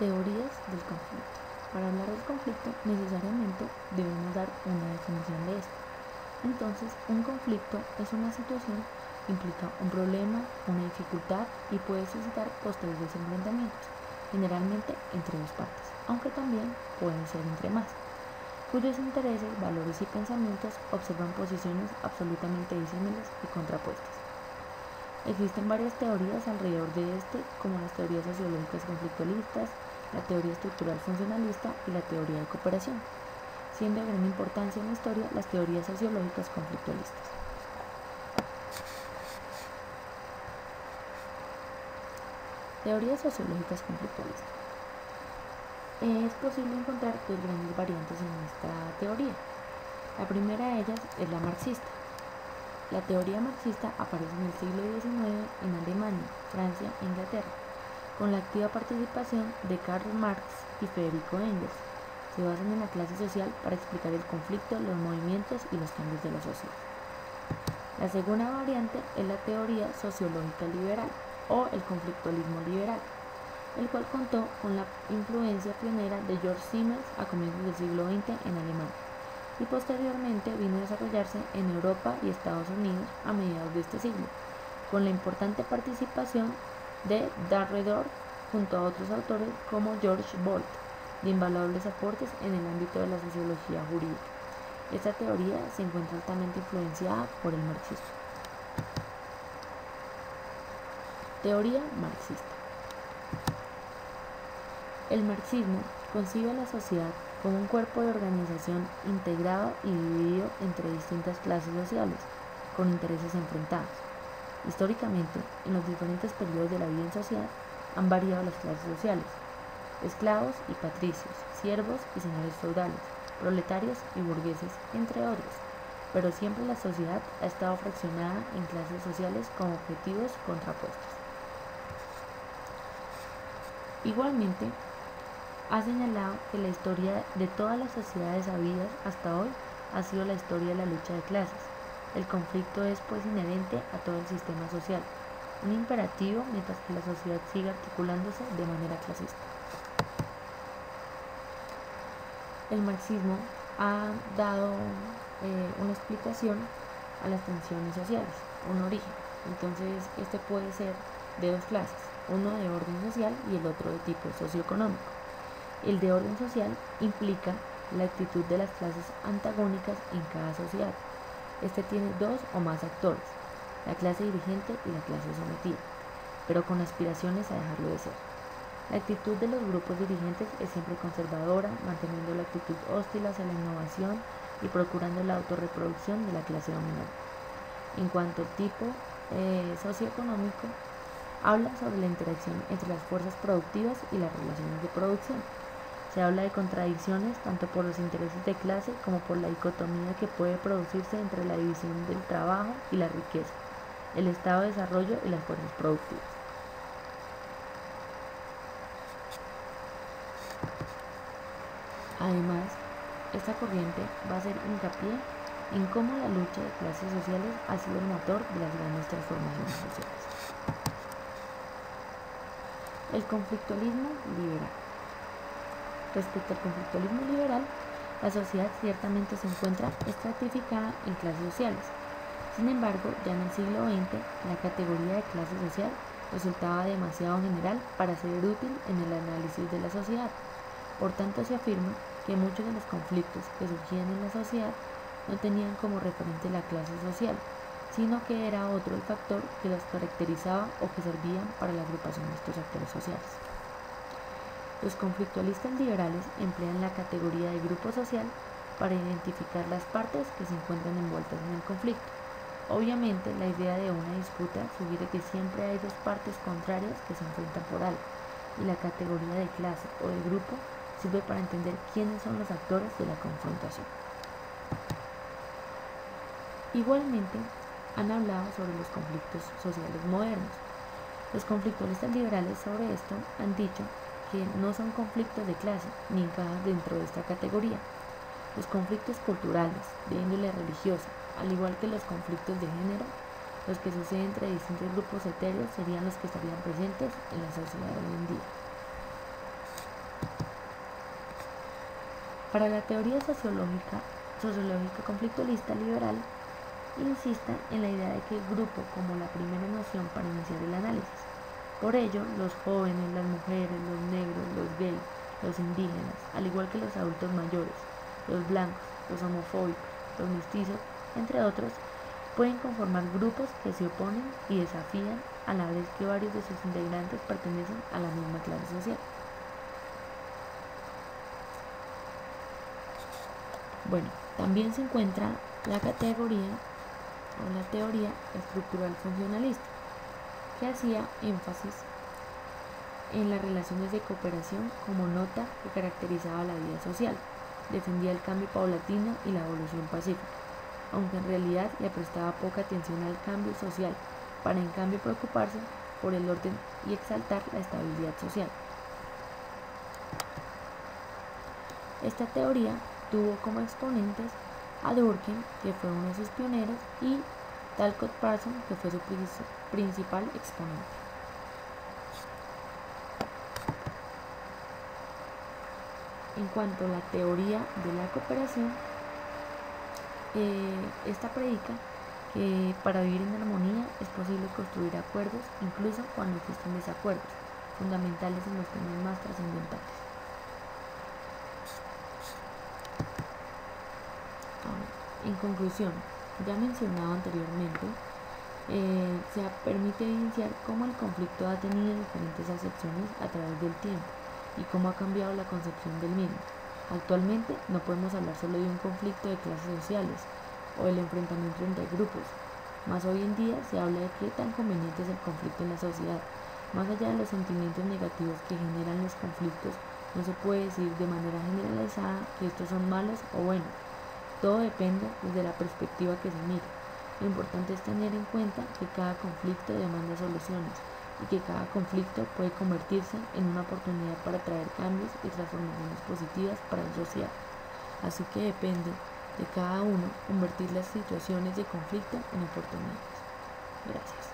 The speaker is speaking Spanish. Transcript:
Teorías del conflicto. Para hablar del conflicto necesariamente debemos dar una definición de esto. Entonces, un conflicto es una situación que implica un problema, una dificultad y puede suscitar posteriores enfrentamientos, generalmente entre dos partes, aunque también pueden ser entre más, cuyos intereses, valores y pensamientos observan posiciones absolutamente disímiles y contrapuestas. Existen varias teorías alrededor de este, como las teorías sociológicas conflictualistas, la teoría estructural funcionalista y la teoría de cooperación, siendo de gran importancia en la historia las teorías sociológicas conflictualistas. Teorías sociológicas conflictualistas. Es posible encontrar dos grandes variantes en esta teoría. La primera de ellas es la marxista. La teoría marxista aparece en el siglo XIX en Alemania, Francia e Inglaterra, con la activa participación de Karl Marx y Federico Engels. Se basan en la clase social para explicar el conflicto, los movimientos y los cambios de la sociedad. La segunda variante es la teoría sociológica liberal o el conflictualismo liberal, el cual contó con la influencia pionera de George Simmels a comienzos del siglo XX en Alemania y posteriormente vino a desarrollarse en Europa y Estados Unidos a mediados de este siglo, con la importante participación de Derrida junto a otros autores como George Bolt, de invaluables aportes en el ámbito de la sociología jurídica. Esta teoría se encuentra altamente influenciada por el marxismo. Teoría marxista. El marxismo concibe a la sociedad como un cuerpo de organización integrado y dividido entre distintas clases sociales, con intereses enfrentados. Históricamente, en los diferentes periodos de la vida en sociedad, han variado las clases sociales: esclavos y patricios, siervos y señores feudales, proletarios y burgueses, entre otros, pero siempre la sociedad ha estado fraccionada en clases sociales con objetivos contrapuestos. Igualmente, ha señalado que la historia de todas las sociedades habidas hasta hoy ha sido la historia de la lucha de clases. El conflicto es pues inherente a todo el sistema social, un imperativo mientras que la sociedad siga articulándose de manera clasista. El marxismo ha dado una explicación a las tensiones sociales, un origen. Entonces, este puede ser de dos clases, uno de orden social y el otro de tipo socioeconómico. El de orden social implica la actitud de las clases antagónicas en cada sociedad. Este tiene dos o más actores, la clase dirigente y la clase sometida, pero con aspiraciones a dejarlo de ser. La actitud de los grupos dirigentes es siempre conservadora, manteniendo la actitud hostil hacia la innovación y procurando la autorreproducción de la clase dominante. En cuanto al tipo socioeconómico, habla sobre la interacción entre las fuerzas productivas y las relaciones de producción. Se habla de contradicciones tanto por los intereses de clase como por la dicotomía que puede producirse entre la división del trabajo y la riqueza, el estado de desarrollo y las fuerzas productivas. Además, esta corriente va a hacer hincapié en cómo la lucha de clases sociales ha sido el motor de las grandes transformaciones sociales. El conflictualismo liberal. Respecto al conflictualismo liberal, la sociedad ciertamente se encuentra estratificada en clases sociales. Sin embargo, ya en el siglo XX, la categoría de clase social resultaba demasiado general para ser útil en el análisis de la sociedad. Por tanto, se afirma que muchos de los conflictos que surgían en la sociedad no tenían como referente la clase social, sino que era otro el factor que los caracterizaba o que servían para la agrupación de estos actores sociales. Los conflictualistas liberales emplean la categoría de grupo social para identificar las partes que se encuentran envueltas en el conflicto. Obviamente, la idea de una disputa sugiere que siempre hay dos partes contrarias que se enfrentan por algo, y la categoría de clase o de grupo sirve para entender quiénes son los actores de la confrontación. Igualmente, han hablado sobre los conflictos sociales modernos. Los conflictualistas liberales sobre esto han dicho que no son conflictos de clase ni encajan dentro de esta categoría. Los conflictos culturales, de índole religiosa, al igual que los conflictos de género, los que suceden entre distintos grupos etéreos, serían los que estarían presentes en la sociedad hoy en día. Para la teoría sociológica conflictualista liberal, insiste en la idea de que el grupo como la primera noción para iniciar el análisis. Por ello, los jóvenes, las mujeres, los negros, los gays, los indígenas, al igual que los adultos mayores, los blancos, los homofóbicos, los mestizos, entre otros, pueden conformar grupos que se oponen y desafían a la vez que varios de sus integrantes pertenecen a la misma clase social. Bueno, también se encuentra la categoría o la teoría estructural funcionalista, que hacía énfasis en las relaciones de cooperación como nota que caracterizaba la vida social, defendía el cambio paulatino y la evolución pacífica, aunque en realidad le prestaba poca atención al cambio social, para en cambio preocuparse por el orden y exaltar la estabilidad social. Esta teoría tuvo como exponentes a Durkheim, que fue uno de sus pioneros, y Talcott Parsons, que fue su principal exponente. En cuanto a la teoría de la cooperación, esta predica que para vivir en armonía es posible construir acuerdos incluso cuando existen desacuerdos fundamentales en los temas más trascendentales. En conclusión, ya mencionado anteriormente, se permite evidenciar cómo el conflicto ha tenido diferentes acepciones a través del tiempo y cómo ha cambiado la concepción del mismo. Actualmente no podemos hablar solo de un conflicto de clases sociales o del enfrentamiento entre grupos, más hoy en día se habla de qué tan conveniente es el conflicto en la sociedad. Más allá de los sentimientos negativos que generan los conflictos, no se puede decir de manera generalizada que estos son malos o buenos. Todo depende desde la perspectiva que se mire. Lo importante es tener en cuenta que cada conflicto demanda soluciones y que cada conflicto puede convertirse en una oportunidad para traer cambios y transformaciones positivas para la sociedad. Así que depende de cada uno convertir las situaciones de conflicto en oportunidades. Gracias.